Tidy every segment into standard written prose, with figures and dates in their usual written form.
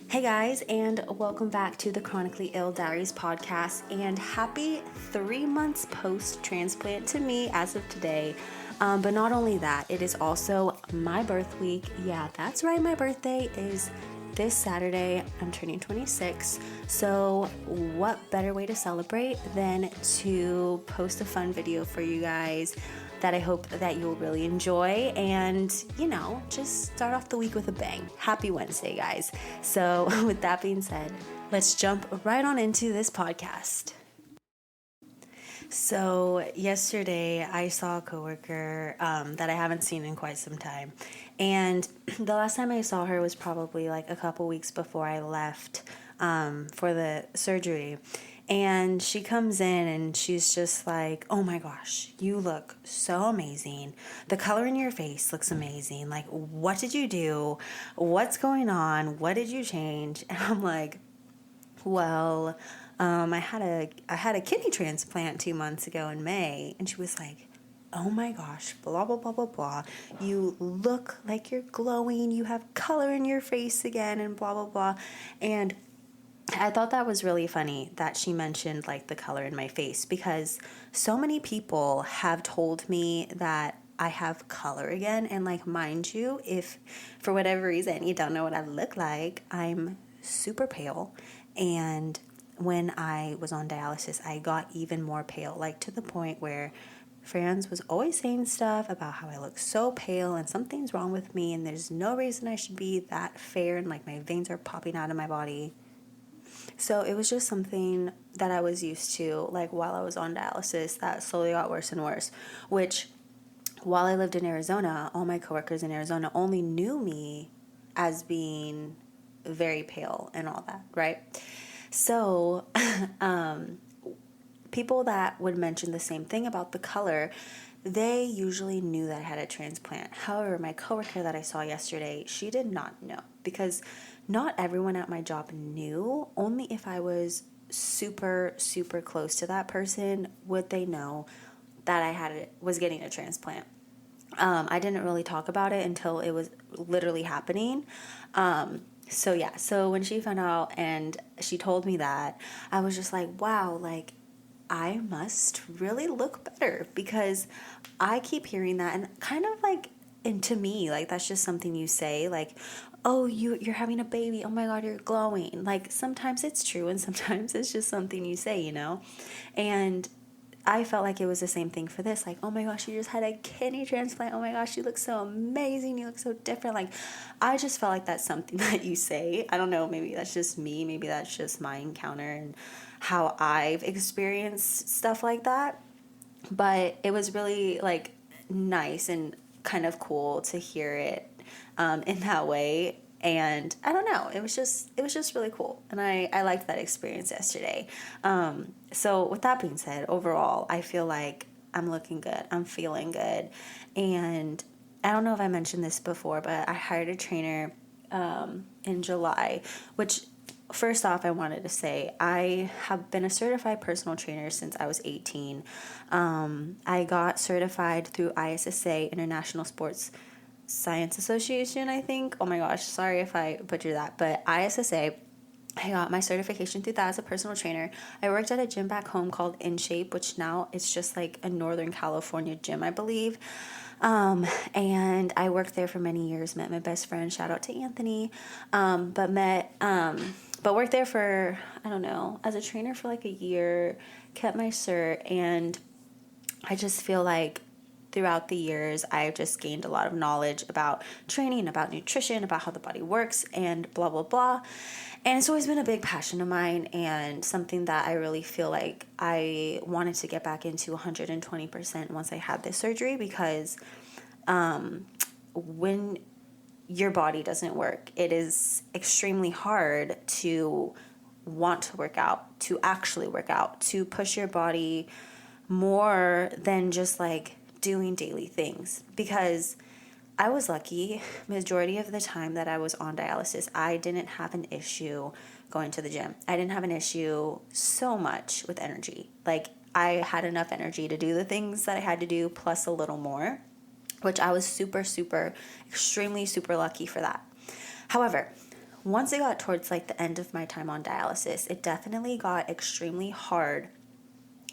Hey guys, and welcome back to the Chronically Ill Diaries podcast. And happy 3 months post transplant to me as of today. But not only that, it is also my birth week. Yeah, that's right, my birthday is this Saturday. I'm turning 26. So, what better way to celebrate than to post a fun video for you guys that I hope that you'll really enjoy and, just start off the week with a bang. Happy Wednesday, guys. So, with that being said, let's jump right on into this podcast. So, yesterday I saw a coworker that I haven't seen in quite some time. And the last time I saw her was probably like a couple weeks before I left for the surgery. And she comes in and she's just like, oh my gosh, you look so amazing. The color in your face looks amazing. Like, what did you do? What's going on? What did you change? And I'm like, well, I had a kidney transplant 2 months ago in May. And she was like, oh my gosh, blah, blah, blah, blah, blah. You look like you're glowing. You have color in your face again and blah, blah, blah. And I thought that was really funny that she mentioned like the color in my face, because so many people have told me that I have color again. And like, mind you, if for whatever reason you don't know what I look like, I'm super pale. And when I was on dialysis, I got even more pale, like to the point where Franz was always saying stuff about how I look so pale and something's wrong with me and there's no reason I should be that fair and like my veins are popping out of my body. So it was just something that I was used to, like while I was on dialysis, that slowly got worse and worse, which while I lived in Arizona, all my coworkers in Arizona only knew me as being very pale and all that, right? So people that would mention the same thing about the color, they usually knew that I had a transplant. However, my coworker that I saw yesterday, she did not know, because not everyone at my job knew. Only if I was super, super close to that person would they know that was getting a transplant. I didn't really talk about it until it was literally happening. So when she found out and she told me that, I was just like, wow, like I must really look better, because I keep hearing that and kind of like, and to me, like that's just something you say, like, oh, you're having a baby, oh my god, you're glowing. Like sometimes it's true and sometimes it's just something you say. And I felt like it was the same thing for this. Like, oh my gosh, you just had a kidney transplant. Oh my gosh, you look so amazing. You look so different. Like, I just felt like that's something that you say. I don't know, maybe that's just me. Maybe that's just my encounter and how I've experienced stuff like that. But it was really like nice and kind of cool to hear it in that way. And I don't know, it was just really cool, and I liked that experience yesterday. So with that being said, overall I feel like I'm looking good, I'm feeling good. And I don't know if I mentioned this before, but I hired a trainer in July, which, first off, I wanted to say I have been a certified personal trainer since I was 18. I got certified through ISSA, International Sports Science Association, I think. Oh my gosh, sorry if I butchered that, but ISSA. I got my certification through that as a personal trainer. I worked at a gym back home called In Shape, which now it's just like a Northern California gym, I believe. And I worked there for many years, met my best friend, shout out to Anthony, but worked there for, I don't know, as a trainer for like a year, kept my cert, and I just feel like throughout the years, I've just gained a lot of knowledge about training, about nutrition, about how the body works, and blah, blah, blah. And it's always been a big passion of mine and something that I really feel like I wanted to get back into 120% once I had this surgery, because when your body doesn't work, it is extremely hard to want to work out, to actually work out, to push your body more than just like doing daily things. Because I was lucky, majority of the time that I was on dialysis, I didn't have an issue going to the gym. I didn't have an issue so much with energy. Like, I had enough energy to do the things that I had to do plus a little more, which I was super, super, extremely super lucky for that. However, once it got towards like the end of my time on dialysis, it definitely got extremely hard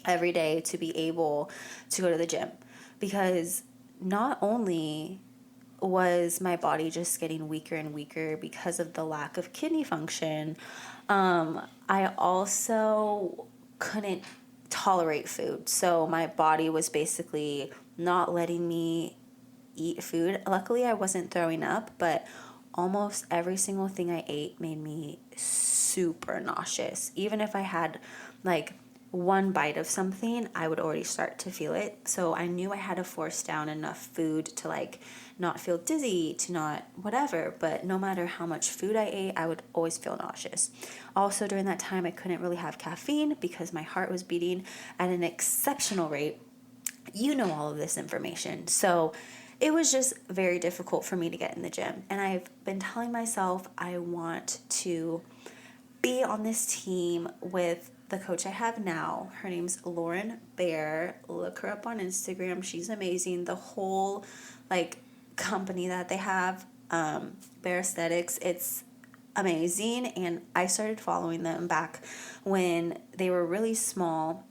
every day to be able to go to the gym, because not only was my body just getting weaker and weaker because of the lack of kidney function, I also couldn't tolerate food. So my body was basically not letting me eat food. Luckily, I wasn't throwing up, but almost every single thing I ate made me super nauseous. Even if I had like one bite of something, I would already start to feel it. So I knew I had to force down enough food to like not feel dizzy, to not whatever. But no matter how much food I ate, I would always feel nauseous. Also, during that time, I couldn't really have caffeine because my heart was beating at an exceptional rate. You know all of this information. So it was just very difficult for me to get in the gym. And I've been telling myself I want to be on this team with the coach I have now. Her name's Lauren Bear. Look her up on Instagram. She's amazing. The whole like company that they have, Bear Aesthetics, it's amazing. And I started following them back when they were really small.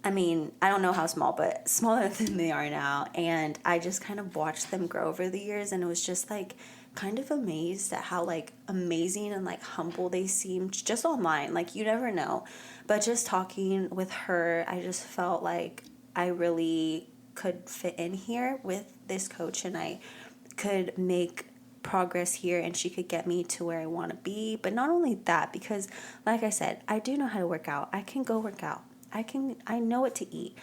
I mean, I don't know how small, but smaller than they are now. And I just kind of watched them grow over the years, and it was just like kind of amazed at how like amazing and like humble they seemed just online. Like you never know. But just talking with her, I just felt like I really could fit in here with this coach, and I could make progress here, and she could get me to where I want to be. But not only that, because like I said, I do know how to work out. I can go work out. I know what to eat.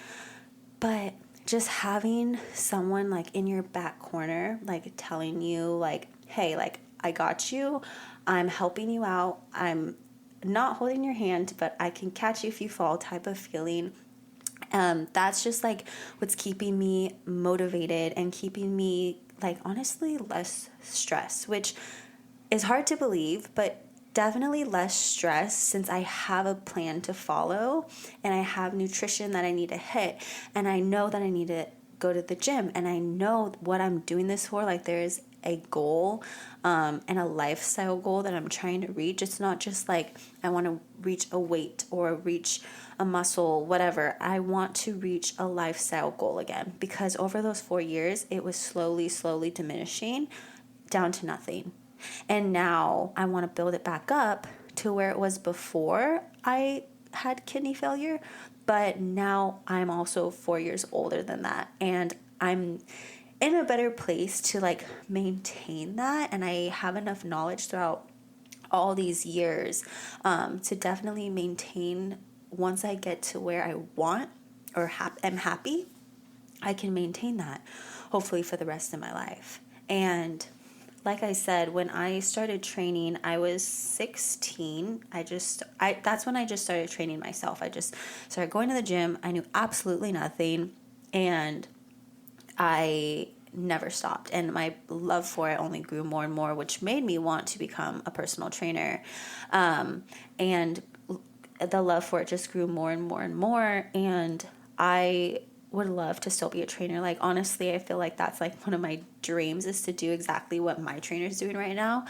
But just having someone like in your back corner, like telling you like, hey, like I got you. I'm helping you out. I'm not holding your hand, but I can catch you if you fall type of feeling. That's just like what's keeping me motivated and keeping me like honestly less stressed, which is hard to believe, but definitely less stress since I have a plan to follow, and I have nutrition that I need to hit, and I know that I need to go to the gym, and I know what I'm doing this for. Like there's a goal and a lifestyle goal that I'm trying to reach. It's not just like I want to reach a weight or reach a muscle, whatever. I want to reach a lifestyle goal again, because over those 4 years, it was slowly diminishing down to nothing. And now I want to build it back up to where it was before I had kidney failure. But now I'm also 4 years older than that. And I'm in a better place to like maintain that. And I have enough knowledge throughout all these years to definitely maintain. Once I get to where I want or am happy, I can maintain that hopefully for the rest of my life. And like I said, when I started training, I was 16. That's when I just started training myself. I just started going to the gym. I knew absolutely nothing, and I never stopped. And my love for it only grew more and more, which made me want to become a personal trainer. And the love for it just grew more and more and more. And I would love to still be a trainer. Like honestly, I feel like that's like one of my dreams, is to do exactly what my trainer's doing right now,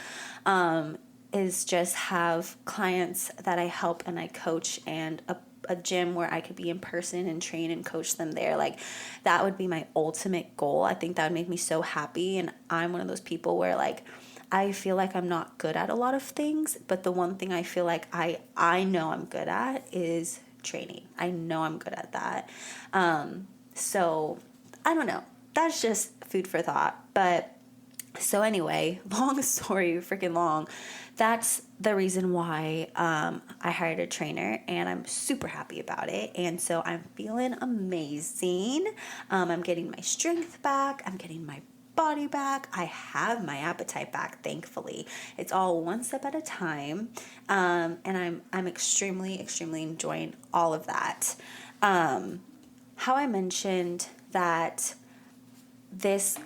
is just have clients that I help and I coach, and a gym where I could be in person and train and coach them there. Like that would be my ultimate goal. I think that would make me so happy. And I'm one of those people where like I feel like I'm not good at a lot of things, but the one thing I feel like I know I'm good at is training. I know I'm good at that. So I don't know. That's just food for thought. But so anyway, long story, freaking long. That's the reason why I hired a trainer, and I'm super happy about it. And so I'm feeling amazing. I'm getting my strength back. I'm getting my body back. I have my appetite back, thankfully. It's all one step at a time. And I'm extremely enjoying all of that. How I mentioned that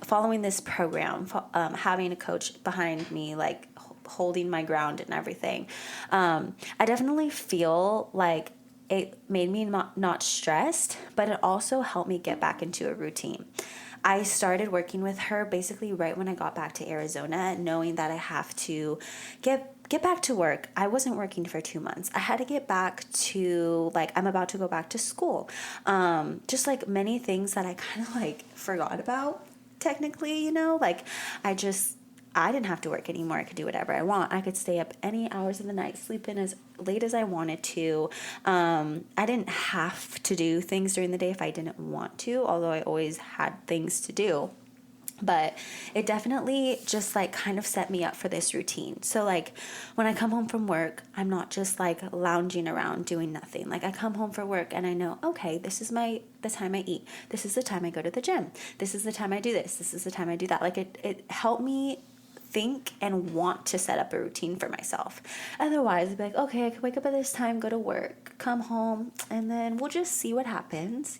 following this program, having a coach behind me, like holding my ground and everything, I definitely feel like it made me not stressed, but it also helped me get back into a routine. I started working with her basically right when I got back to Arizona, knowing that I have to get get back to work. I wasn't working for 2 months. I had to get back to, like, I'm about to go back to school. Just like many things that I kind of like forgot about, technically, like I didn't have to work anymore. I could do whatever I want. I could stay up any hours of the night, sleep in as late as I wanted to. I didn't have to do things during the day if I didn't want to, although I always had things to do. But it definitely just like kind of set me up for this routine. So like when I come home from work, I'm not just like lounging around doing nothing. Like I come home from work and I know, okay, this is the time I eat. This is the time I go to the gym. This is the time I do this. This is the time I do that. Like it helped me think and want to set up a routine for myself. Otherwise, I'd be like, okay, I can wake up at this time, go to work, come home, and then we'll just see what happens,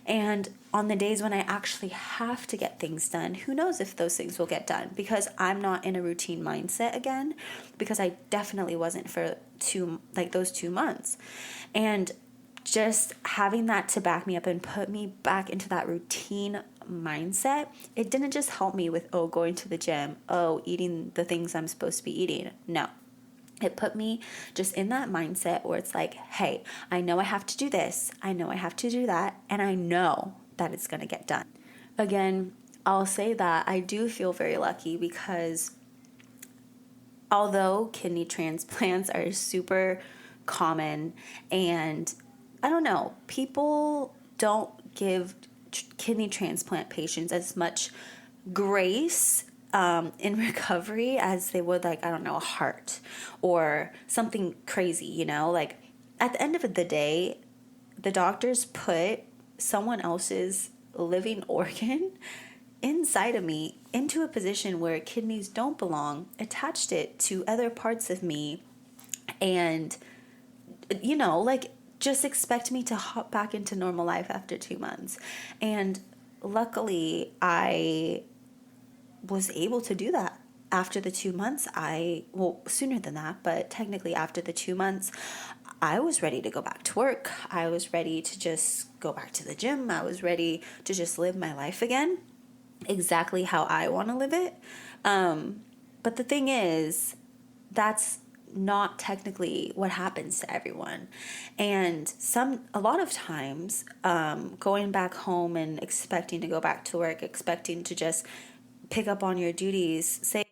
And on the days when I actually have to get things done, who knows if those things will get done, because I'm not in a routine mindset again, because I definitely wasn't for those 2 months. And just having that to back me up and put me back into that routine mindset, it didn't just help me with, going to the gym, eating the things I'm supposed to be eating. No. It put me just in that mindset where it's like, hey, I know I have to do this, I know I have to do that, and I know that it's going to get done. Again, I'll say that I do feel very lucky because although kidney transplants are super common, and I don't know, people don't give kidney transplant patients as much grace in recovery as they would, like, I don't know, a heart or something crazy, like at the end of the day, the doctors put someone else's living organ inside of me into a position where kidneys don't belong, attached it to other parts of me, and like just expect me to hop back into normal life after 2 months. And luckily I was able to do that after the 2 months. Sooner than that, but technically after the 2 months, I was ready to go back to work. I was ready to just go back to the gym. I was ready to just live my life again, exactly how I want to live it. But the thing is, that's not technically what happens to everyone. And a lot of times, going back home and expecting to go back to work, expecting to just pick up on your duties, say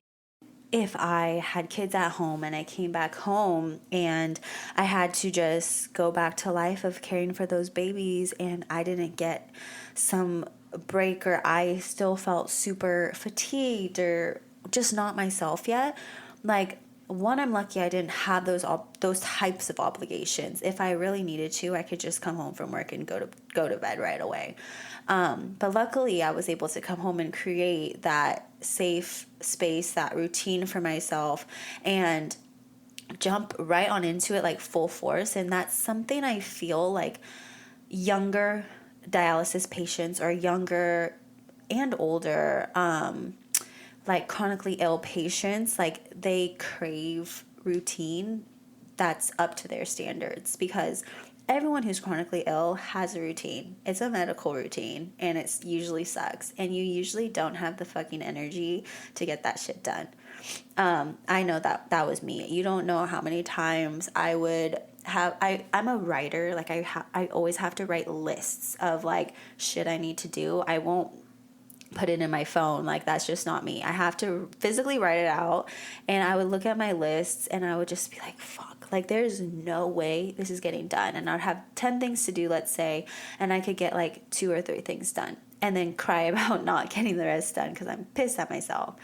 if I had kids at home and I came back home and I had to just go back to life of caring for those babies, and I didn't get some break, or I still felt super fatigued or just not myself yet, like, one, I'm lucky I didn't have those types of obligations. If I really needed to, I could just come home from work and go to bed right away. But luckily, I was able to come home and create that safe space, that routine for myself, and jump right on into it like full force. And that's something I feel like younger dialysis patients, or younger and older like chronically ill patients, like they crave routine that's up to their standards, because everyone who's chronically ill has a routine. It's a medical routine, and it usually sucks, and you usually don't have the fucking energy to get that shit done. I know that was me. You don't know how many times I would have, I'm a writer. Like I always have to write lists of like shit I need to do. I won't put it in my phone. Like, that's just not me. I have to physically write it out, and I would look at my lists and I would just be like, fuck, like there's no way this is getting done. And I'd have 10 things to do, let's say, and I could get like 2 or 3 things done and then cry about not getting the rest done because I'm pissed at myself.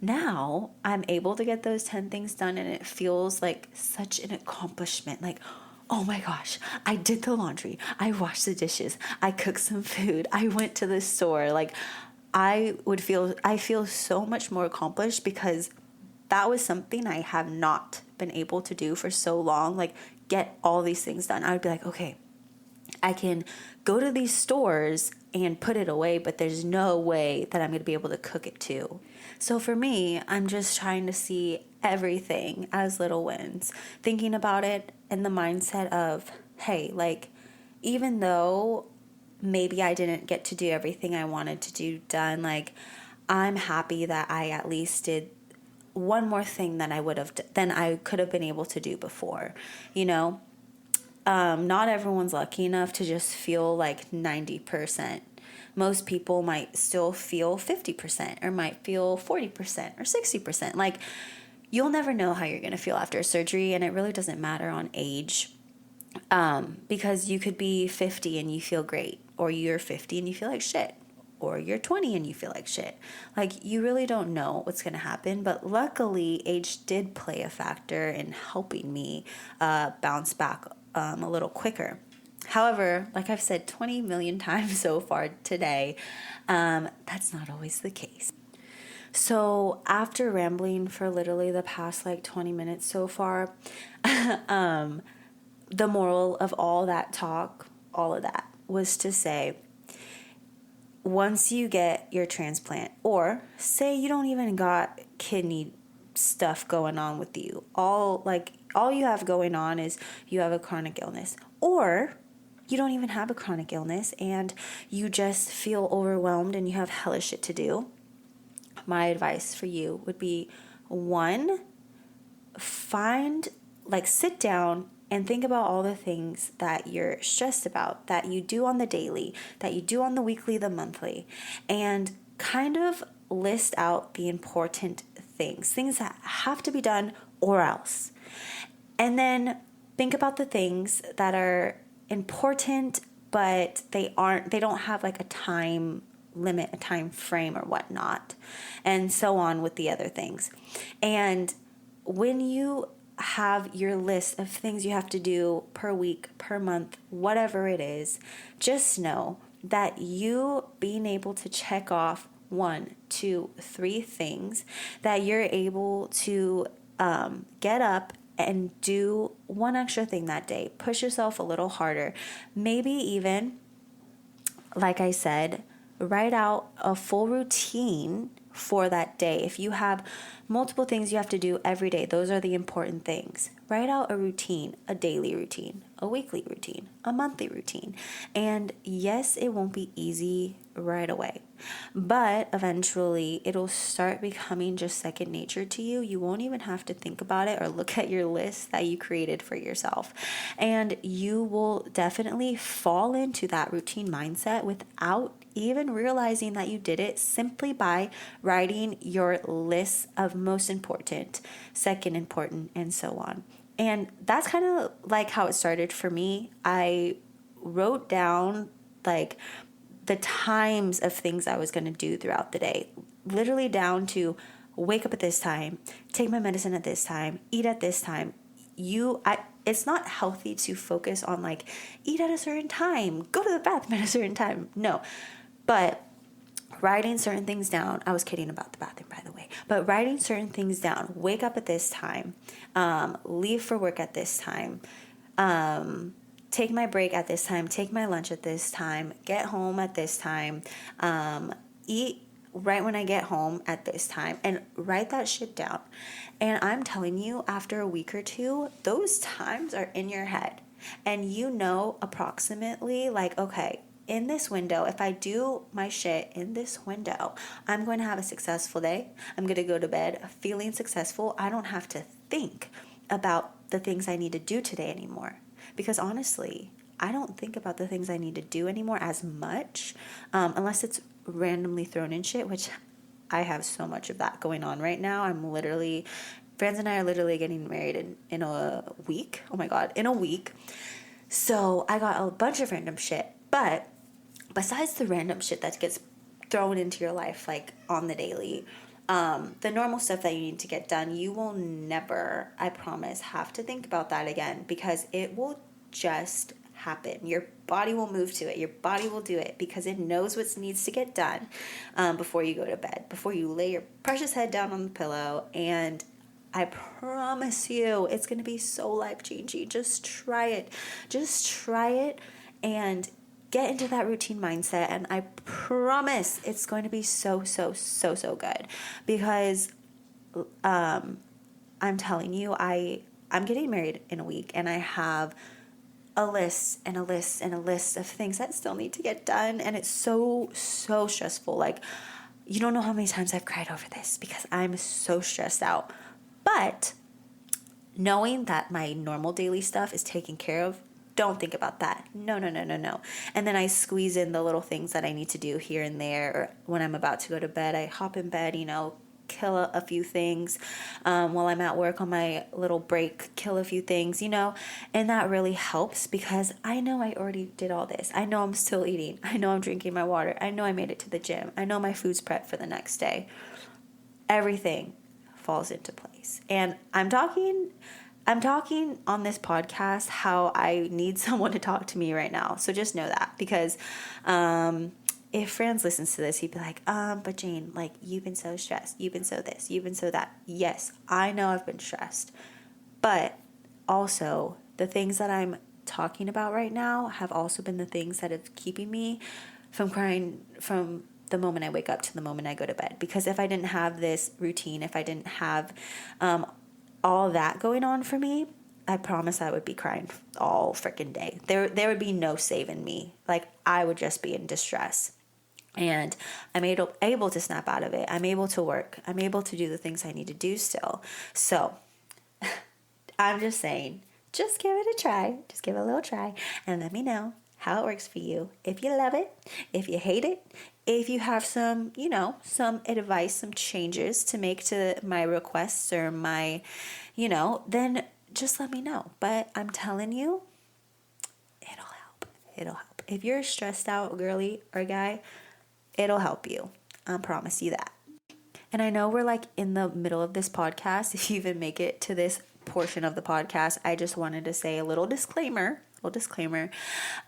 Now I'm able to get those 10 things done, and it feels like such an accomplishment. Like, oh my gosh, I did the laundry, I washed the dishes, I cooked some food, I went to the store. Like, I feel so much more accomplished, because that was something I have not been able to do for so long. Like, get all these things done. I would be like, okay, I can go to these stores and put it away, but there's no way that I'm going to be able to cook it too. So for me, I'm just trying to see everything as little wins, thinking about it in the mindset of, hey, like, even though maybe I didn't get to do everything I wanted to do done, like, I'm happy that I at least did one more thing than I could have been able to do before, you know? Not everyone's lucky enough to just feel like 90%. Most people might still feel 50% or might feel 40% or 60%. Like, you'll never know how you're going to feel after a surgery, and it really doesn't matter on age. Because you could be 50 and you feel great, or you're 50 and you feel like shit, or you're 20 and you feel like shit. Like, you really don't know what's going to happen, but luckily age did play a factor in helping me bounce back a little quicker. However, like I've said 20 million times so far today, that's not always the case. So after rambling for literally the past like 20 minutes so far, the moral of all that talk, all of that, was to say, once you get your transplant, or say you don't even got kidney stuff going on with you, all you have going on is you have a chronic illness, or you don't even have a chronic illness and you just feel overwhelmed and you have hella shit to do, my advice for you would be, one, sit down and think about all the things that you're stressed about, that you do on the daily, that you do on the weekly, the monthly, and kind of list out the important things that have to be done or else. And then think about the things that are important, but they don't have like a time limit, a time frame or whatnot, and so on with the other things. And when you have your list of things you have to do per week, per month, whatever it is, just know that you being able to check off 1, 2, 3 things, that you're able to get up and do one extra thing that day. Push yourself a little harder. Maybe even, like I said, write out a full routine for that day. If you have multiple things you have to do every day, those are the important things. Write out a routine, a daily routine, a weekly routine, a monthly routine. And yes, it won't be easy right away, but eventually it'll start becoming just second nature to you. You won't even have to think about it or look at your list that you created for yourself. And you will definitely fall into that routine mindset without even realizing that you did it, simply by writing your list of most important, second important, and so on. And that's kind of like how it started for me. I wrote down like the times of things I was going to do throughout the day, literally down to wake up at this time, take my medicine at this time, eat at this time. It's not healthy to focus on like eat at a certain time, go to the bathroom at a certain time. No. But writing certain things down, I was kidding about the bathroom, by the way, but writing certain things down, wake up at this time, leave for work at this time, take my break at this time, take my lunch at this time, get home at this time, eat right when I get home at this time, and write that shit down. And I'm telling you, after a week or two, those times are in your head. And you know approximately like, okay, in this window, if I do my shit in this window, I'm going to have a successful day. I'm going to go to bed feeling successful. I don't have to think about the things I need to do today anymore. Because honestly, I don't think about the things I need to do anymore as much, unless it's randomly thrown in shit, which I have so much of that going on right now. Franz and I are literally getting married in a week. Oh my God, in a week. So I got a bunch of random shit. But besides the random shit that gets thrown into your life, like on the daily, the normal stuff that you need to get done, you will never, I promise, have to think about that again, because it will just happen. Your body will move to it. Your body will do it because it knows what needs to get done before you go to bed, before you lay your precious head down on the pillow. And I promise you, it's going to be so life-changing. Just try it. Just try it and get into that routine mindset, and I promise it's going to be so good, because I'm telling you, I'm getting married in a week, and I have a list and a list and a list of things that still need to get done, and it's so stressful. Like, You don't know how many times I've cried over this because I'm so stressed out. But knowing that my normal daily stuff is taken care of, don't think about that. No, no, no, no, no. And then I squeeze in the little things that I need to do here and there. Or when I'm about to go to bed, I hop in bed, kill a few things. While I'm at work on my little break, kill a few things, And that really helps because I know I already did all this. I know I'm still eating. I know I'm drinking my water. I know I made it to the gym. I know my food's prepped for the next day. Everything falls into place. And I'm talking on this podcast how I need someone to talk to me right now. So just know that because if Franz listens to this, he'd be like, but Jane, like, you've been so stressed. You've been so this. You've been so that. Yes, I know I've been stressed. But also, the things that I'm talking about right now have also been the things that have keeping me from crying from the moment I wake up to the moment I go to bed. Because if I didn't have this routine, if I didn't have all that going on for me, I promise I would be crying all freaking day. There would be no saving me. Like, I would just be in distress. And I'm able to snap out of it. I'm able to work. I'm able to do the things I need to do still. So I'm just saying, just give it a try. Just give it a little try and let me know how it works for you. If you love it, if you hate it, if you have some advice, some changes to make to my requests or my, then just let me know. But I'm telling you, it'll help. It'll help. If you're a stressed out girly or guy, it'll help you. I promise you that. And I know we're like in the middle of this podcast. If you even make it to this portion of the podcast, I just wanted to say a little disclaimer.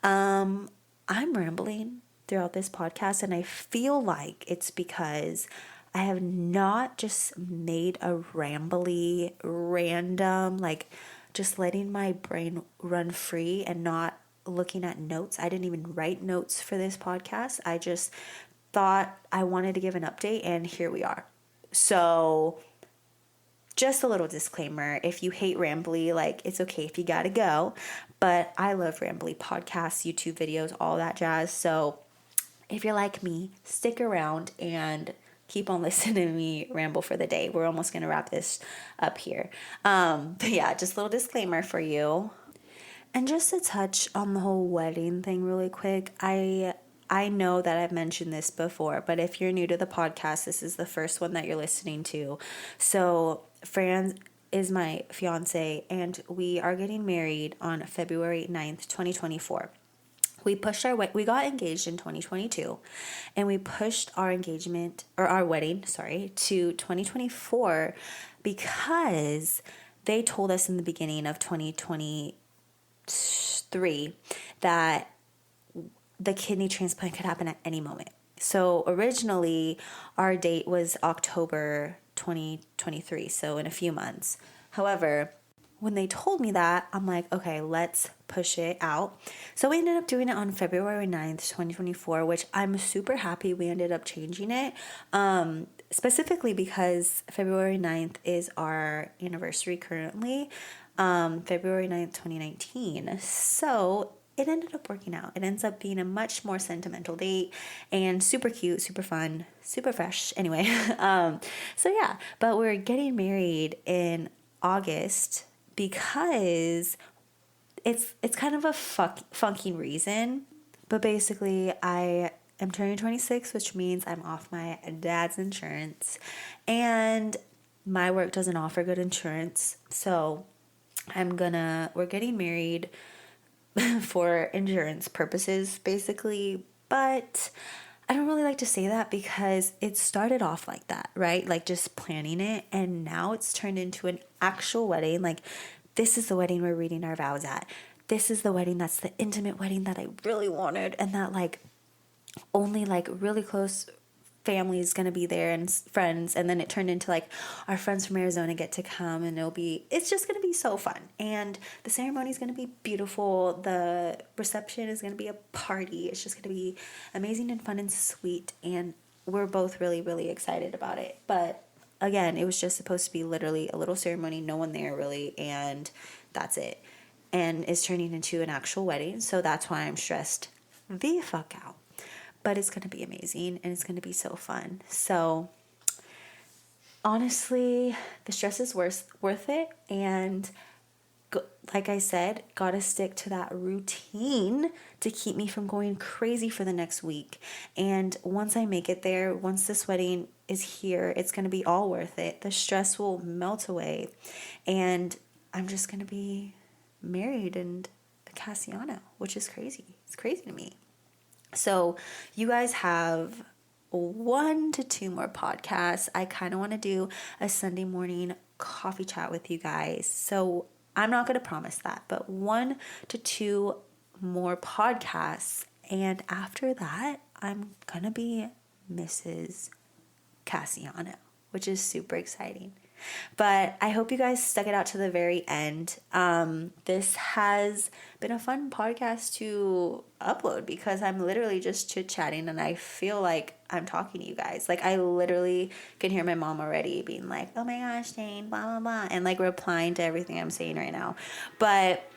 I'm rambling throughout this podcast, and I feel like it's because I have not just made a rambly, random, like just letting my brain run free and not looking at notes. I didn't even write notes for this podcast. I just thought I wanted to give an update, and here we are. So just a little disclaimer, if you hate rambly, like, it's okay if you gotta go, but I love rambly podcasts, YouTube videos, all that jazz. So if you're like me, stick around and keep on listening to me ramble for the day. We're almost gonna wrap this up here. But yeah, just a little disclaimer for you. And just to touch on the whole wedding thing really quick, I know that I've mentioned this before, but if you're new to the podcast, this is the first one that you're listening to. So Fran is my fiance, and we are getting married on February 9th, 2024. We got engaged in 2022, and we pushed our wedding to 2024 because they told us in the beginning of 2023 that the kidney transplant could happen at any moment. So originally our date was October 2023, so in a few months. However, when they told me that, I'm like, okay, let's push it out. So we ended up doing it on February 9th, 2024, which I'm super happy we ended up changing it. Specifically because February 9th is our anniversary currently, February 9th, 2019. So it ended up working out. It ends up being a much more sentimental date and super cute, super fun, super fresh. Anyway, so yeah, but we're getting married in August because it's kind of a funky reason, but basically I am turning 26, which means I'm off my dad's insurance, and my work doesn't offer good insurance, so we're getting married for insurance purposes, basically. But I don't really like to say that because it started off like that, right? Like just planning it, and now it's turned into an actual wedding. Like, this is the wedding we're reading our vows at. This is the wedding that's the intimate wedding that I really wanted, and that like only like really close family is going to be there and friends, and then it turned into like our friends from Arizona get to come, and it's just going to be so fun, and the ceremony is going to be beautiful, the reception is going to be a party, it's just going to be amazing and fun and sweet, and we're both really, really excited about it. But again, it was just supposed to be literally a little ceremony, no one there really, and that's it, and it's turning into an actual wedding, so that's why I'm stressed the fuck out. but it's going to be amazing and it's going to be so fun. So honestly, the stress is worth it. And like I said, gotta stick to that routine to keep me from going crazy for the next week. And once I make it there, once this wedding is here, it's gonna be all worth it. The stress will melt away, and I'm just gonna be married and a Cassiano, which is crazy. It's crazy to me. So you guys have 1 to 2 more podcasts. I kind of want to do a Sunday morning coffee chat with you guys. So I'm not going to promise that, but 1 to 2 more podcasts. And after that, I'm going to be Mrs. Cassiano, which is super exciting. But I hope you guys stuck it out to the very end. This has been a fun podcast to upload because I'm literally just chit-chatting and I feel like I'm talking to you guys. Like, I literally can hear my mom already being like, oh my gosh, Jane, blah, blah, blah, and like replying to everything I'm saying right now. But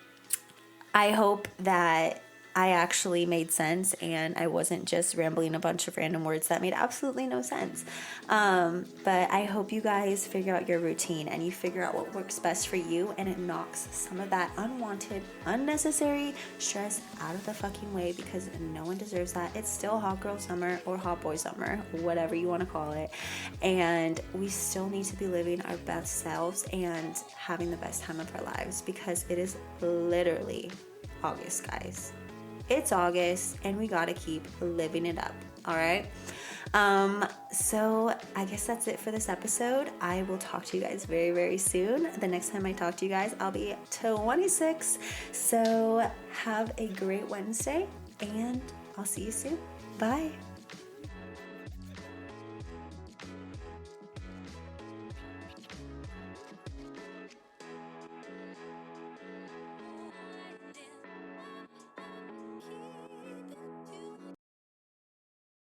I hope that I actually made sense and I wasn't just rambling a bunch of random words that made absolutely no sense. But I hope you guys figure out your routine and you figure out what works best for you, and it knocks some of that unwanted, unnecessary stress out of the fucking way, because no one deserves that. It's still hot girl summer or hot boy summer, whatever you want to call it. And we still need to be living our best selves and having the best time of our lives, because it is literally August, guys. It's August and we gotta keep living it up. All right. So I guess that's it for this episode. I will talk to you guys very, very soon. The next time I talk to you guys, I'll be 26. So have a great Wednesday and I'll see you soon. Bye.